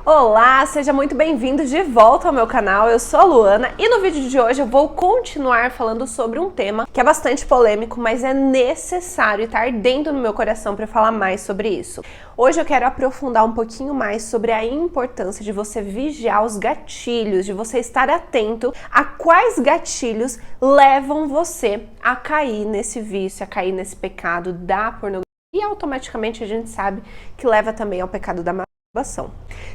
Olá, seja muito bem-vindo de volta ao meu canal, eu sou a Luana e no vídeo de hoje eu vou continuar falando sobre um tema que é bastante polêmico, mas é necessário e tá ardendo no meu coração para falar mais sobre isso. Hoje eu quero aprofundar um pouquinho mais sobre a importância de você vigiar os gatilhos, de você estar atento a quais gatilhos levam você a cair nesse vício, a cair nesse pecado da pornografia e automaticamente a gente sabe que leva também ao pecado da masturbação.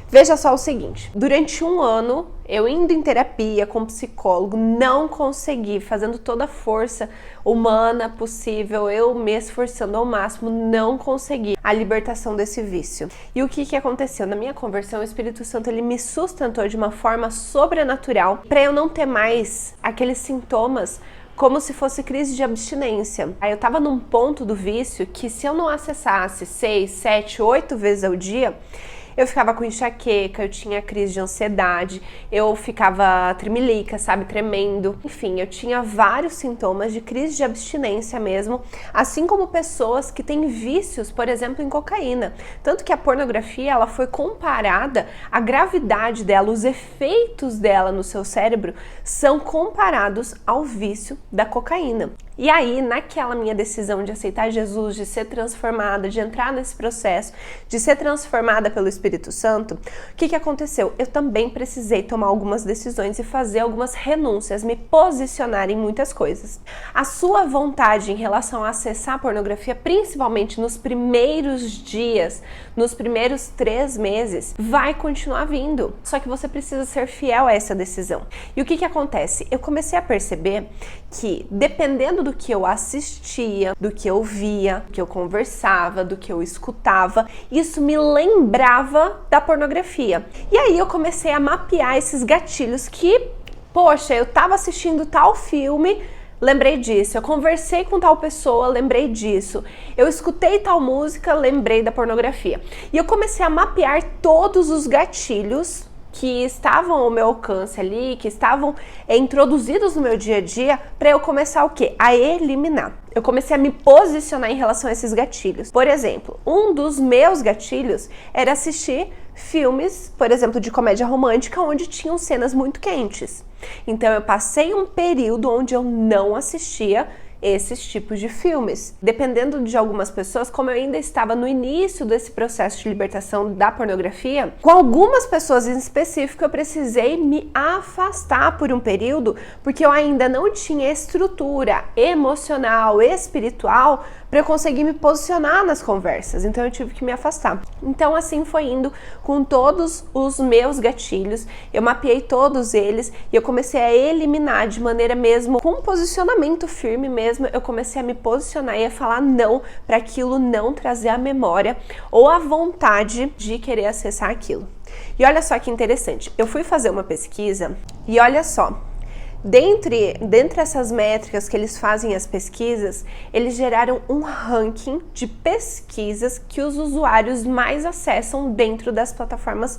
Veja só o seguinte, durante um ano, eu indo em terapia com psicólogo, não consegui, fazendo toda a força humana possível, eu me esforçando ao máximo, não consegui a libertação desse vício. E o que aconteceu? Na minha conversão, o Espírito Santo ele me sustentou de uma forma sobrenatural para eu não ter mais aqueles sintomas como se fosse crise de abstinência. Aí eu tava num ponto do vício que se eu não acessasse 6, 7, 8 vezes ao dia, eu ficava com enxaqueca, eu tinha crise de ansiedade, eu ficava tremelica, sabe, tremendo. Enfim, eu tinha vários sintomas de crise de abstinência mesmo, assim como pessoas que têm vícios, por exemplo, em cocaína. Tanto que a pornografia, ela foi comparada, a gravidade dela, os efeitos dela no seu cérebro são comparados ao vício da cocaína. E aí, naquela minha decisão de aceitar Jesus, de ser transformada, de entrar nesse processo, de ser transformada pelo Espírito Santo, o que aconteceu? Eu também precisei tomar algumas decisões e fazer algumas renúncias, me posicionar em muitas coisas. A sua vontade em relação a acessar a pornografia, principalmente nos primeiros dias, nos primeiros 3 meses, vai continuar vindo. Só que você precisa ser fiel a essa decisão. E o que acontece? Eu comecei a perceber que, dependendo do que eu assistia, do que eu via, do que eu conversava, do que eu escutava, isso me lembrava da pornografia. E aí eu comecei a mapear esses gatilhos que, poxa, eu tava assistindo tal filme, lembrei disso, eu conversei com tal pessoa, lembrei disso, eu escutei tal música, lembrei da pornografia. E eu comecei a mapear todos os gatilhos que estavam ao meu alcance ali, que estavam introduzidos no meu dia a dia, para eu começar o quê? A eliminar. Eu comecei a me posicionar em relação a esses gatilhos. Por exemplo, um dos meus gatilhos era assistir filmes, por exemplo, de comédia romântica, onde tinham cenas muito quentes. Então eu passei um período onde eu não assistia esses tipos de filmes. Dependendo de algumas pessoas, como eu ainda estava no início desse processo de libertação da pornografia, com algumas pessoas em específico eu precisei me afastar por um período, porque eu ainda não tinha estrutura emocional, espiritual, para eu conseguir me posicionar nas conversas, então eu tive que me afastar. Então assim foi indo com todos os meus gatilhos, eu mapeei todos eles e eu comecei a eliminar de maneira mesmo, com um posicionamento firme mesmo, eu comecei a me posicionar e a falar não para aquilo não trazer a memória ou a vontade de querer acessar aquilo. E olha só que interessante, eu fui fazer uma pesquisa e olha só, dentre essas métricas que eles fazem as pesquisas, eles geraram um ranking de pesquisas que os usuários mais acessam dentro das plataformas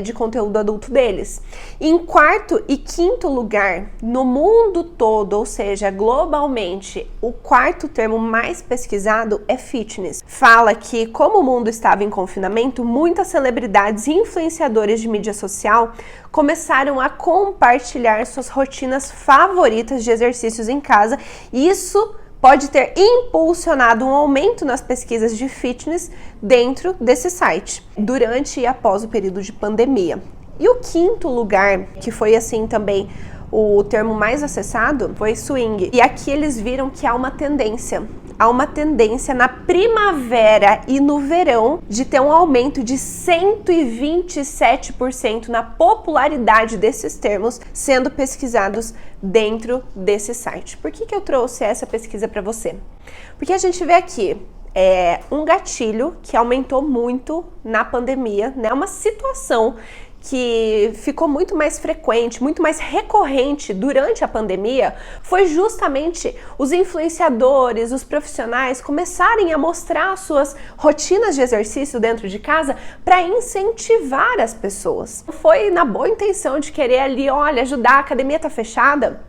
de conteúdo adulto deles. Em 4º e 5º lugar no mundo todo, ou seja, globalmente, o 4º termo mais pesquisado é fitness. Fala que, como o mundo estava em confinamento, muitas celebridades e influenciadores de mídia social começaram a compartilhar suas rotinas favoritas de exercícios em casa, e isso pode ter impulsionado um aumento nas pesquisas de fitness dentro desse site, durante e após o período de pandemia. E o 5º lugar, que foi assim também o termo mais acessado, foi swing. E aqui eles viram que há uma tendência na primavera e no verão de ter um aumento de 127% na popularidade desses termos sendo pesquisados dentro desse site. Por que eu trouxe essa pesquisa para você? Porque a gente vê aqui um gatilho que aumentou muito na pandemia, né? Uma situação que ficou muito mais frequente, muito mais recorrente durante a pandemia, foi justamente os influenciadores, os profissionais começarem a mostrar suas rotinas de exercício dentro de casa para incentivar as pessoas. Foi na boa intenção de querer ali, olha, ajudar, a academia tá fechada,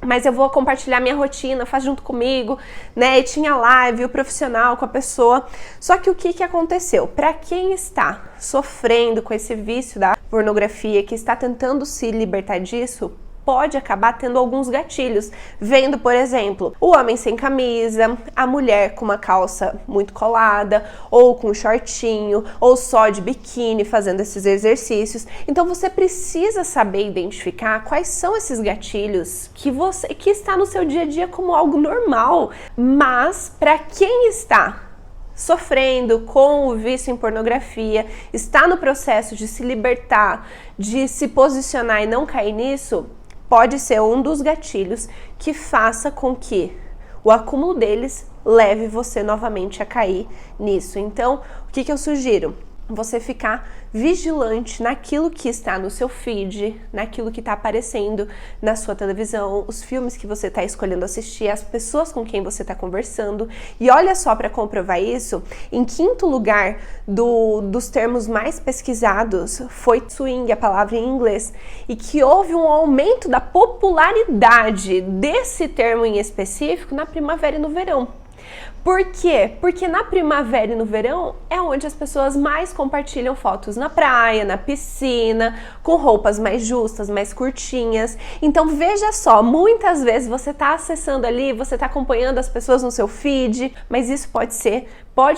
mas eu vou compartilhar minha rotina, faz junto comigo, né? E tinha live, o profissional com a pessoa. Só que o que aconteceu? Para quem está sofrendo com esse vício da pornografia, que está tentando se libertar disso, pode acabar tendo alguns gatilhos, vendo, por exemplo, o homem sem camisa, a mulher com uma calça muito colada, ou com um shortinho, ou só de biquíni fazendo esses exercícios. Então você precisa saber identificar quais são esses gatilhos que está no seu dia a dia como algo normal, mas para quem está sofrendo com o vício em pornografia, está no processo de se libertar, de se posicionar e não cair nisso, pode ser um dos gatilhos que faça com que o acúmulo deles leve você novamente a cair nisso. Então, o que eu sugiro? Você ficar vigilante naquilo que está no seu feed, naquilo que está aparecendo na sua televisão, os filmes que você está escolhendo assistir, as pessoas com quem você está conversando. E olha só, para comprovar isso, em quinto lugar dos termos mais pesquisados foi swing, a palavra em inglês, e que houve um aumento da popularidade desse termo em específico na primavera e no verão. Por quê? Porque na primavera e no verão é onde as pessoas mais compartilham fotos na praia, na piscina, com roupas mais justas, mais curtinhas. Então veja só, muitas vezes você está acessando ali, você está acompanhando as pessoas no seu feed, mas isso pode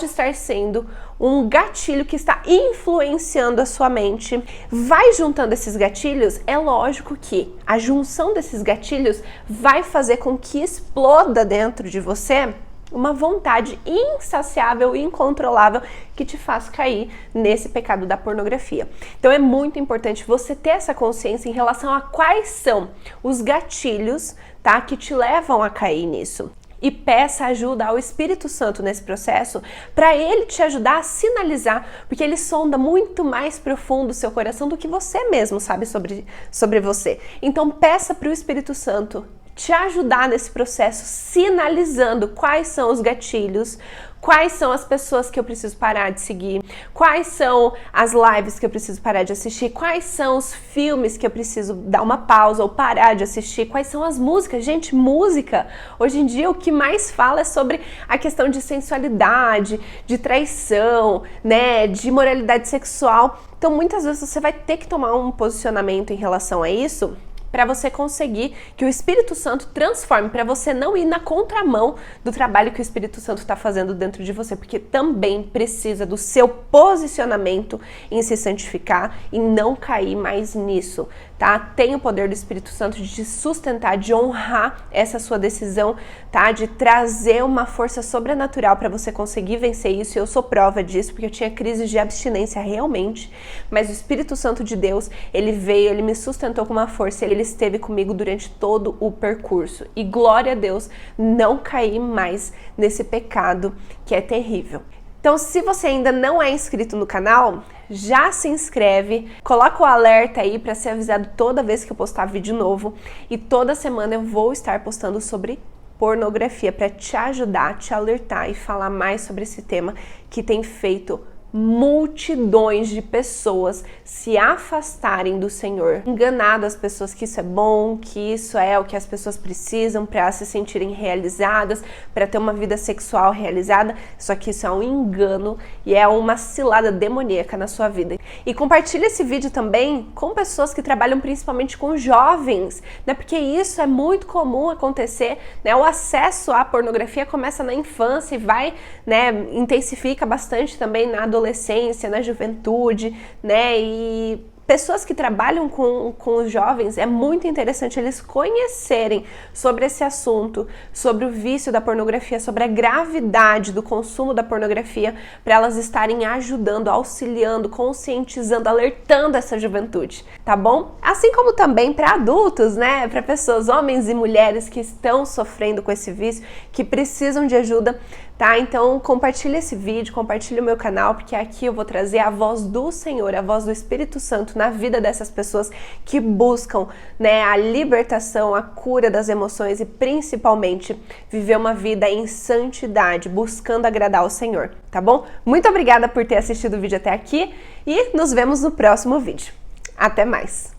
estar sendo um gatilho que está influenciando a sua mente. Vai juntando esses gatilhos, é lógico que a junção desses gatilhos vai fazer com que exploda dentro de você uma vontade insaciável e incontrolável que te faz cair nesse pecado da pornografia. Então é muito importante você ter essa consciência em relação a quais são os gatilhos, tá, que te levam a cair nisso. E peça ajuda ao Espírito Santo nesse processo para ele te ajudar a sinalizar, porque ele sonda muito mais profundo o seu coração do que você mesmo sabe sobre você. Então peça para o Espírito Santo te ajudar nesse processo, sinalizando quais são os gatilhos, quais são as pessoas que eu preciso parar de seguir, quais são as lives que eu preciso parar de assistir, quais são os filmes que eu preciso dar uma pausa ou parar de assistir, quais são as músicas. Gente, música, hoje em dia o que mais fala é sobre a questão de sensualidade, de traição, né, de moralidade sexual. Então muitas vezes você vai ter que tomar um posicionamento em relação a isso, para você conseguir que o Espírito Santo transforme, para você não ir na contramão do trabalho que o Espírito Santo está fazendo dentro de você, porque também precisa do seu posicionamento em se santificar e não cair mais nisso, tá? Tem o poder do Espírito Santo de te sustentar, de honrar essa sua decisão, tá? De trazer uma força sobrenatural para você conseguir vencer isso. Eu sou prova disso, porque eu tinha crises de abstinência realmente, mas o Espírito Santo de Deus, ele veio, ele me sustentou com uma força, ele esteve comigo durante todo o percurso. E glória a Deus, não caí mais nesse pecado que é terrível. Então, se você ainda não é inscrito no canal, já se inscreve, coloca o alerta aí para ser avisado toda vez que eu postar vídeo novo. E toda semana eu vou estar postando sobre pornografia para te ajudar, te alertar e falar mais sobre esse tema que tem feito multidões de pessoas se afastarem do Senhor, enganado as pessoas que isso é bom, que isso é o que as pessoas precisam para se sentirem realizadas, para ter uma vida sexual realizada. Só que isso é um engano e é uma cilada demoníaca na sua vida. E compartilha esse vídeo também com pessoas que trabalham principalmente com jovens, né? Porque isso é muito comum acontecer, né? O acesso à pornografia começa na infância e vai, né, intensifica bastante também na adolescência, na juventude, né? E pessoas que trabalham com os jovens, é muito interessante eles conhecerem sobre esse assunto, sobre o vício da pornografia, sobre a gravidade do consumo da pornografia, para elas estarem ajudando, auxiliando, conscientizando, alertando essa juventude, tá bom? Assim como também para adultos, né? Para pessoas, homens e mulheres que estão sofrendo com esse vício, que precisam de ajuda, tá? Então compartilha esse vídeo, compartilha o meu canal, porque aqui eu vou trazer a voz do Senhor, a voz do Espírito Santo na vida dessas pessoas que buscam, né, a libertação, a cura das emoções e principalmente viver uma vida em santidade, buscando agradar ao Senhor, tá bom? Muito obrigada por ter assistido o vídeo até aqui e nos vemos no próximo vídeo. Até mais!